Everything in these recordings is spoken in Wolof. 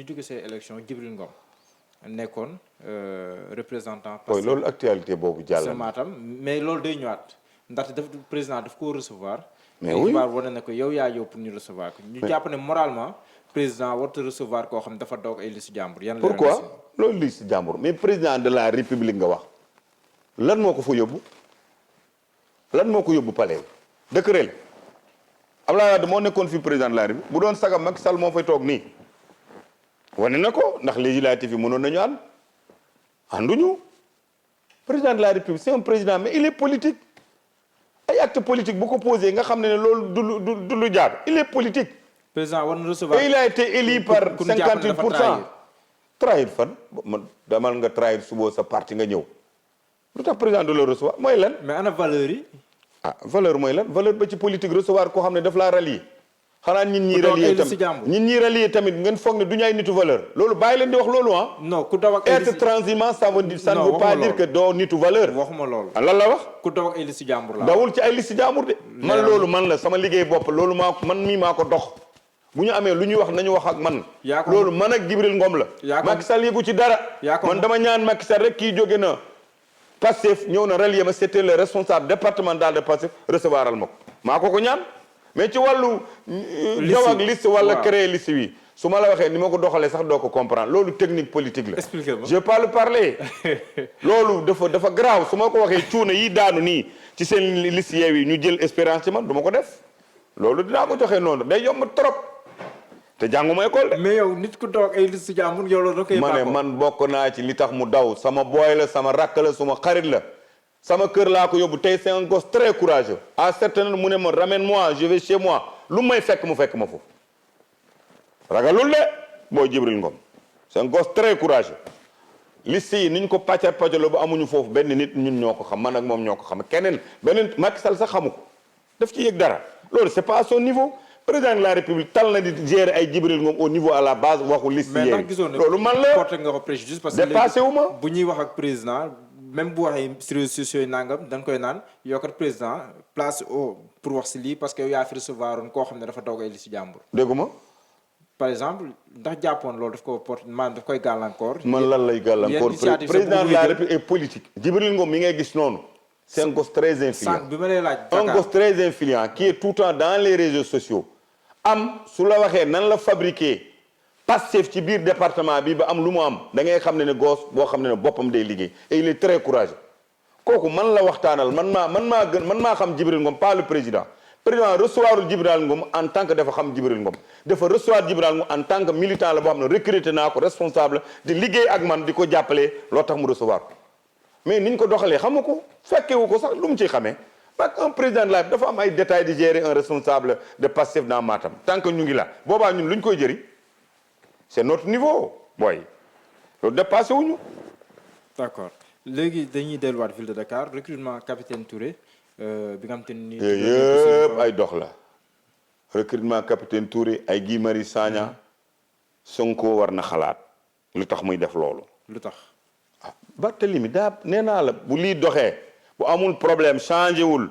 ñu jóge ces élections Djibril Ngom nekkoon représentant. parce que loolu actualité boobu jàll na Matam mais loolu day ñëwaat ndaxte président daf koo recevoir. mais oui xibaar wane na ko yow yaa yow pour ñu recevoir ko. ñu jàpp ne moralement président warut a recevoir koo xam ne dafa doog ay liste jàmbur. yan la pourquoi loolu liste jàmbur mais président de la république nga wax lan moo ko fa yóbbu lan moo ko yóbbu palais décret la Abdoulaye Wade moo nekkoon fi président de la république bu doon sagam Macky Sall moo fay toog nii wane na ko ndax législative yi mënoon nañu ànduñu président de la république c'est un président mais il est politique ay acte politique bu ko posé nga xam ne loolu du lu jaar il est politique. président war na recevoir et il a été élu par 58%. trahir fan man damal nga trahir suba sa parti nga ñëw lu tax président de le recevoir mooy lan. mais ana valeur yi. ah valeur mooy lan valeur ba ci politique recevoir koo xam ne daf laa rallier. xanaa nit ñi rallier tamit nit ñi rallier tamit ngeen foog ne du ñu ay nitu valeur. loolu bàyyi leen di wax loolu ah. non ku daw ak être transhumant ça ne veut pas dire que doo nitu valeur. waxuma loolu. ah lan la wax. ku daw ak ay liste jàmbur la. dawul ci ay liste jàmbur de. man loolu man la sama liggéey bopp loolu man mii maa ko dox. bu ñu amee lu ñuy wax nañu wax ak man. loolu man ak Djibril Ngom la. Macky Sall yëgu ci dara. man dama ñaan Macky Sall rek kii jóge na Pastef ñëw na rallier ma c'était le responsable départemental de Pastef recevoir al ma ko maa ko ñaan mais ci wàllu daw ak liste wala créer liste wi su ma la waxee ni ma ko doxalee sax doo ko comprendre loolu technique politique la. expliquez-moi. je vais pas le parler. loolu dafa grave su ma ko waxee cuune yi daanu nii ci seen liste yi ñu jël espérance ci man du ma ko def loolu dinaa ko joxee noonu day yomb trop te jànguma école de. mais yow nit ku daw ak ay liste jàmbur yow loolu da koy. ma ne man bokk naa ci li tax mu daw sama booy la sama rakk la suma xarit la sama kër laa ko yóbbu tey c'est un gosse très courageux à certain mu ne ma ramène-moi je vais chez moi lu may fekk mu fekk ma foofu ragalul de booy Djibril Ngom c'est un gosse très courageux liste yi ni ñu ko pàccar pàccarloo ba amuñu foofu benn nit ñun ñoo ko xam man ak moom ñoo ko xam keneen beneen Macky Sall sax xamu ko daf ci yëg dara loolu c'est pas à son niveau président de la république tal na di gérer ay Djibril Ngom au niveau à la base waxu liste yi loolu man la porté nga ko préjudice parce que dépassé wu ma bu ñuy wax ak président même bu waxee sur réseaux sociaux yi nangam dañ koy naan yow kat président place au pour wax si lii parce que yow yaa fi recevoir woon koo xam ne dafa doog ay liste jàmbur. dégguma par exemple ndax jàppoon loolu daf ko porté maanaam daf koy gàllankoor. man lan lay gàllankoor président de la république est politique. Djibril Ngom mi ngay gis noonu. c'est un gosse très influent. sànq bi ma lay laaj. un gosse très influent qui est tout le temps dans les réseaux sociaux. su la waxee nan la fabriquer Pastef ci biir département bi ba am lu mu am da ngay xam ne gosse boo xam ne boppam day liggéey et il est très courageux kooku man la waxtaanal man maa xam Djibril Ngom pas le président recevoirul Djibril Ngom en tant que dafa xam Djibril Ngom dafa recevoir Djibril Ngom en tant que militant la boo xam ne recruté naa ko responsable di liggéey ak man di ko jàppale loo tax mu recevoir ko mais niñ ko doxalee xamu ko fekkewu ko sax lu mu ciy xamee parce que un président de la dafa am ay détails de gérer un responsable de Pastef dans Matam tant que ñu ngi la boobaa ñun lu ñu koy jëriñ c'est notre niveau booy loolu dépassé wuñu. d'accord léegi dañuy delluwaat ville de Dakar recrutement capitaine Touré bi nga xam te ni. yëpp ay dox la recrutement capitaine Touré ay Guy Marius Sagna Sonko war na xalaat lu tax muy def loolu. lu tax. ah Barthélemy daa nee naa la bu lii doxee. bu amul problème changé wul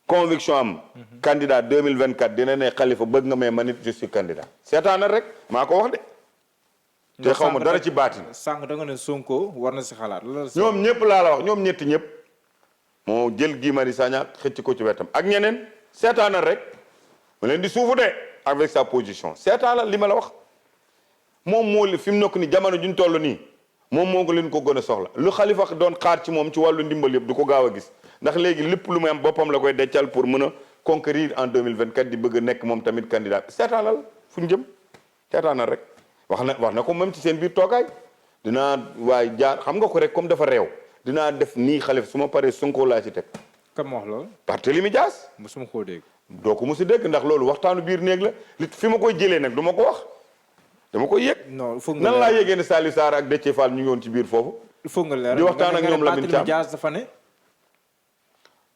conviction am. candidat 2024 dina ne Khalifa bëgg nga mais man it je suis candidat. seetaanal rek maa ko wax de. te xaw ma dara ci baatin. sànq da nga ne Sonko war na si xalaat. ñoom ñëpp laa la wax ñoom ñetti ñëpp. moo jël Guy Marius Sagna xëcc ko ci wetam ak ñeneen seetaanal rek. ma leen di suufu de avec sa position seetaanal li ma la wax. moom moo fi mu nekk ni jamono juñ toll nii. moom moo ko leen ko gën a soxla lu Khalifa doon xaar ci moom ci wàllu ndimbal yëpp du ko gaaw a gis ndax léegi lépp lu muy am boppam la koy deccal pour mën a conquérir en 2024 di bëgg a nekk moom tamit candidat seetaanal fu ñu jëm seetaanal rek wax na ko même ci seen biir toogaay dinaa waaye jaar xam nga ko rek comme dafa réew dinaa def nii Khalifa su ma paree Sonko laa ci teg. kan ma wax loolu. Barthélemy Dias. mosuma koo dégg. doo ko mos a dégg ndax loolu waxtaanu biir néeg la li fi ma koy jëlee nag du ma ko wax. dama koy yëg. non foog nga nan laa yëgee ne Saliou Sarr ak Déthié Fall ñu ngi woon ci biir foofu. il faut nga leeral di waxtaan ak ñoom Lamine Thiam dafa ne.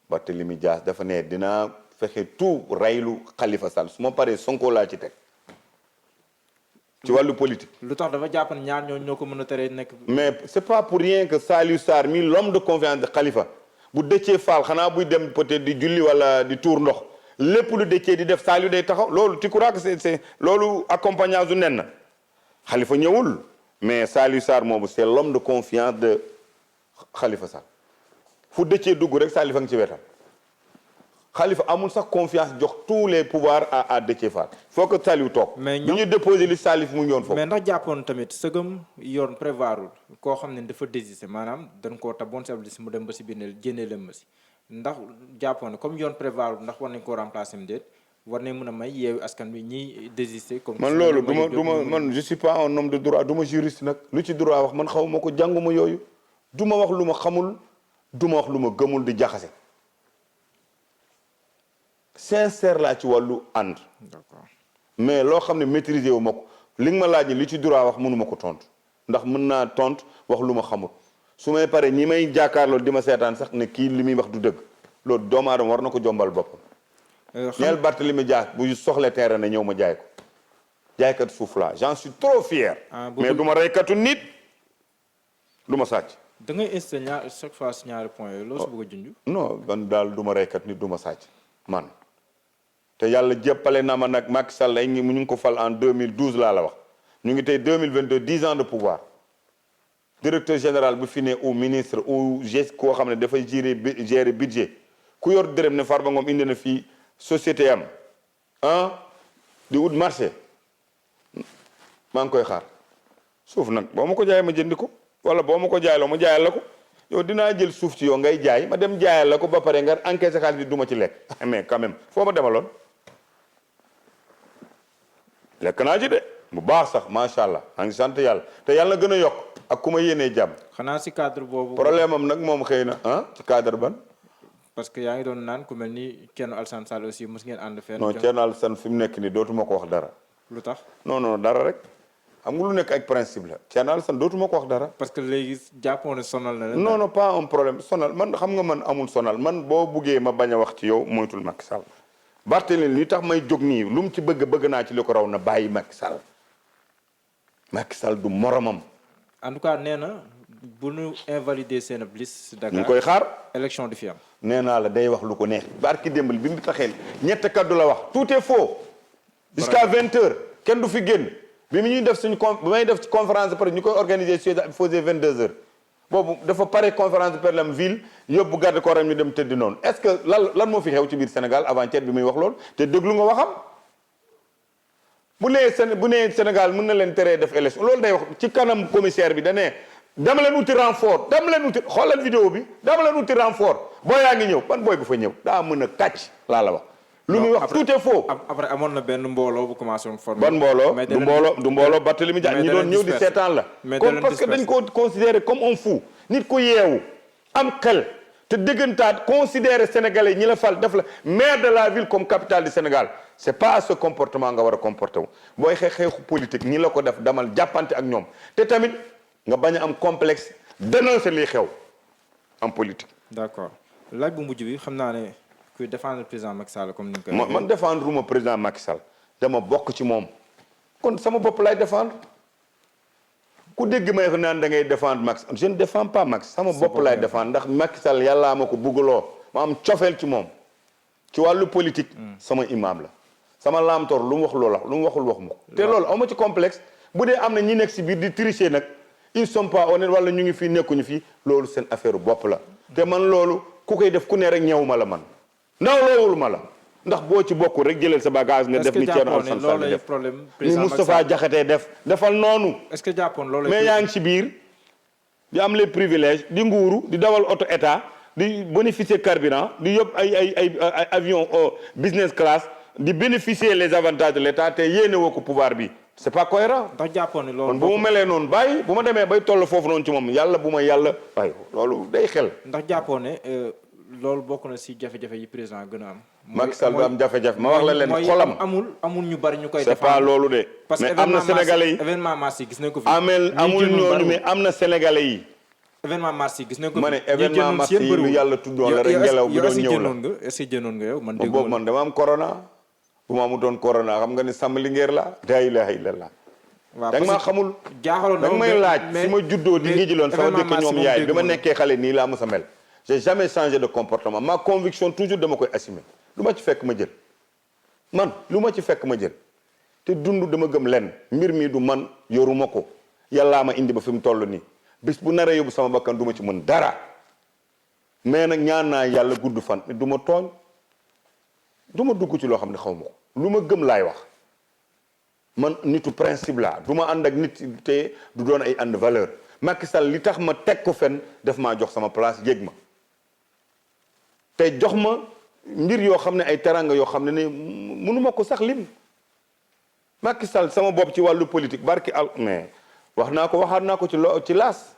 Barthélemy Dias dafa ne dinaa fexe tout raylu Khalifa Sall su ma paree Sonko laa ci teg ci wàllu politique. lu tax dafa jàpp ne ñaar ñooñu ñoo ko mën a teree nekk. mais c'est pas pour rien que Saliou Sarr mi l'homme de confiance de Khalifa bu Déthié Fall xanaa buy dem peut-être di julli wala di tuur ndox lépp lu Déthié di def Saliou day taxaw loolu tu crois que c'est loolu accompagnage du nen na Khalifa ñëwul mais Saliou Sarr moomu c'est l'homme de confiance de Khalifa Sall fu dëccee dugg rek Saliou fa ngi ci wetam Khalifa amul sax confiance jox tous les pouvoirs à Déthié Fall faut que Saliou toog. mais bu ñu déposé li Saliou mu ngi yoon foofu. mais ndax jàppoon tamit sëgëm yoon prévoirul koo xam ne dafa désister maanaam dañ koo taboon si mu dem ba si biir ne génnee leen ma si ndax jàppoon ne comme yoon prévoirul ndax war nañ koo remplacer mu déet war nañ mën a may yeewu askan bi ñiy désister. comme man loolu man je suis pas un homme de droit du ma juriste nag lu ci droit wax man xaw ma ko jànguma yooyu du ma wax lu ma xamul du ma wax lu ma gëmul di jaxase. sincère laa ci wàllu ànd. d'accord mais loo xam ne maîtriser wu ma ko li nga ma laaj li ci droit wax mënu ma ko tontu ndax mën naa tontu wax lu ma xamul su may pare ñi may jàkkaarloo di ma seetaan sax ne kii li muy wax du dëgg loolu doomu aadama war na ko jombal boppam. ñeel Barthélémy Dias bu soxla terrain ne ñëw ma jaay ko jaaykat suuf laa j'en suis trop fier. mais du ma reykatu nit du ma sàcc. da ngay installé chaque fois si ñaari points yooyu loo si bëgg a junj. non man daal du ma reykat nit du ma sàcc man. te yàlla jëppale na ma nag Macky Sall ñu ngi ko fal en 2012 laa la wax ñu ngi tey 2022 10 ans de pouvoir directeur général bu fi ne ou ministre ou koo xam ne dafay gérer budget ku yor dërëm ne Farba Ngom indi na fii société am di wut marché maa ngi koy xaar suuf nag boo ma ko jaay ma jëndi ko wala boo ma ko jaayloo ma jaayal la ko yow dinaa jël suuf ci yow ngay jaay ma dem jaayal la ko ba pare nga encaissé xaalis bi du ma ci lekk mais quand même foo ma demaloon lekk naa ci de bu baax sax macha allah maa ngi sant yàlla te yàlla na gën a yokk ak ku ma yéenee jàmm. xanaa si cadre boobu. problème am nag moom xëy na ci cadre ban. parce que yaa ngi doon naan ku mel ni Thierno Alassane Sall aussi mos ngeen ànd fenn. non Thierno Alassane fi mu nekk nii dootuma ko wax dara. lu tax. non dara rek xam nga lu nekk ak principe la Thierno Alassane dootuma ko wax dara. parce que léegi jàppoon ne sonal na leen. non pas un problème sonal man xam nga man amul sonal man boo buggee ma bañ a wax ci yow moytul Macky Sall. Barthélémy li tax may jóg nii lu mu ci bëgg naa ci li ko raw na bàyyi Macky Sall Macky Sall du moromam. en tout cas nee na bu nu invalider seen liste Dakar ñu koy xaar. élection di fi am. nee naa la day wax lu ko neex barki démbal bi mu taxeel ñett kaddu la wax tout est faux. jusqu'à 20h kenn du fi génn bi mu ñuy def suñu bi may def ci conférence par ñu koy organiser si faisait 22h boobu dafa pare conférence par la ville yóbbu garde corps am ñu dem tëddi noonu est-ce que lan moo fi xew ci biir Sénégal avant-hier bi muy wax loolu te déglu nga waxam bu nee Sénégal mën na leen teree def élection loolu day wax ci kanam commissaire bi da ne dama leen uti renfort xoolal vidéo bi dama leen uti renfort boo yaa ngi ñëw ban booy bu fa ñëw daa mën a kàcc laa la wax. lu muy wax tout est faux. après amoon na benn mbooloo bu commencé woon former. ban mbooloo du mbooloo Barthélémy Dias ñi doon ñëw di seetaan la. comme parce que dañ ko considéré comme un fou. nit ku yeewu am xel te dëggantaat considéré sénégalais ñi la fal def la maire de la ville comme capitale du Sénégal c'est pas ce comportement nga war a comporté wu booy xeexu politique ñi la ko def damal jàppante ak ñoom te tamit nga bañ a am complexe dénoncer liy xew en politique. d'accord laaj bu mujj bi xam naa ne. kuy défendre président Macky Sall comme ni nga koy. man défendre uma président Macky Sall dama bokk ci moom kon sama bopp lay défendre ku dégg may naan da ngay défendre Macky je ne défends pas Macky sama bopp lay défendre ndax Macky Sall yàllaa ma ko buggaloo ma am cofeel ci moom ci wàllu politique. sama imam la sama laamtoor lu mu wax loola lu mu waxul wax ma ko. te loolu aw ma ci complexe bu dee am na ñi nekk si biir di tricher nag ils sont pas honnêtes wala ñu ngi fii nekkuñu fii loolu seen affaire bopp la te man loolu ku koy def ku ne rek ñëw ma la man. ndaw loowul ma la ndax boo ci bokkul rek jëlal sa bagage nga def ni Thierno Alassane Sall di def ni Moustapha Diakhaté defal noonu. est-ce que jàppoon loolu mais yaa ngi ci biir di am les privilèges di nguuru di dawal auto état di bénéficier carburant di yóbbu ay avion business class di bénéficier les avantages de l'état te yéene woo ko pouvoir bi c'est pas cohérent. ndax jàppoon ne loolu kon bu mu melee noonu bàyyi bu ma demee bay toll foofu noonu ci moom yàlla bu ma yàlla bàyyi loolu day xel. ndax jàppoon ne loolu bokk na si jafe-jafe yi président gën a am. Macky Sall du am jafe-jafe ma wax la leen xolam amul ñu bari ñu koy. c'est pas loolu de. parce que mais am na sénégalais yi événement mars yi gis nañ ko fi. amul ñooñu mais am na sénégalais yi. événement mars yi gis nañ ko fi. ma ne événement mars yi lu yàlla tuddoon la rek ngelaw bi doon ñëw la est-ce que jënoon nga yow man. boobu man dama am corona bu ma amutoon corona xam nga ni sàmm lingeer la. la ilaha illallah. waaw da nga maa xamul. jaaxaloon da nga may laaj fi ma juddoo di ngi jiloon sama dëkk ñoom yaay bi ma nekkee xale nii laa mos a mel. j'ai jamais changé de comportement ma conviction toujours dama koy assumer lu ma ci fekk ma jël man lu ma ci fekk ma jël te dund dama gëm lenn mbir mi du man yoruma ko yàllaa ma indi ba fi mu toll nii bis bu naree yóbbu sama bakkan du ma ci mën dara mais nag ñaan naa yàlla gudd fan du ma tooñ du ma dugg ci loo xam ne xaw ma ko lu ma gëm laay wax man nitu principe laa du ma ànd ak nit te du doon ay ànd valeur Macky Sall li tax ma teg ko fen def maa jox sama place yéeg ma te jox ma mbir yoo xam ne ay teranga yoo xam ne mënuma ko sax lim Macky Sall sama bopp ci wàllu politique barki al mais wax naa ko waxaat naa ko ci laas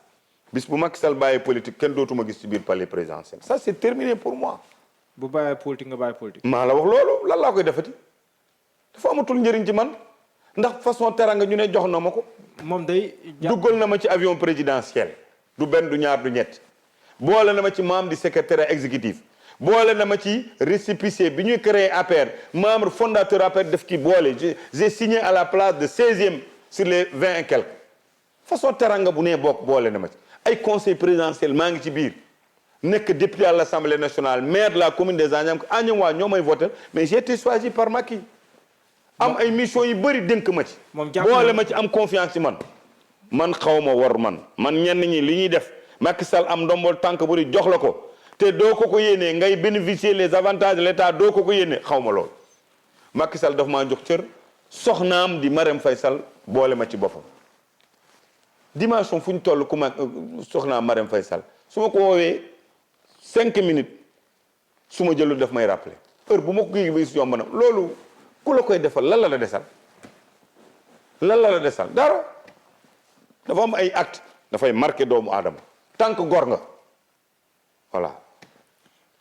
bis bu Macky Sall bàyyee politique kenn dootuma gis ci biir palais présidentiel ça c'est terminé pour moi. bu bàyyee politique nga bàyyi politique. maa la wax loolu lan laa koy defati dafa amatul njëriñ ci man ndax façon teranga ñu ne jox na ma ko. moom day. duggal na ma ci avion présidentiel du benn du ñaar du ñett boole na ma ci membre du secrétaire exécutif boole na ma ci récépissé bi ñuy créé APR membre fondateur APR def ki boole j'ai signé à la place de 16e sur les 20 et quelques façon teranga bu nee bokk boole na ma ci ay conseil présidentiel maa ngi ci biir nekk député à l'Assemblée nationale maire de la commune des Agnam waa ñoo may voté mais j'ai été choisi par Macky am ay mission yu bëri dénk ma ci boole ma ci am confiance ci man xaw ma war man ñenn ñi li ñuy def Macky Sall am ndombol tànk bu di jox la ko te doo ko yéenee ngay bénéficier les avantages de l'État doo ko yéenee xaw ma lool Macky Sall daf maa jox cër soxnaam di Marème Faye Sall boole ma ci boppam dimension fu ñu toll ku ma soxnaam Marème Faye Sall su ma ko woowee 5 minutes su ma jëlu daf may rappeler heure bu ma ko kii bi yomb na loolu ku la koy defal lan la desal dara dafa am ay acte dafay marqué doomu aadama tant que gor nga voilà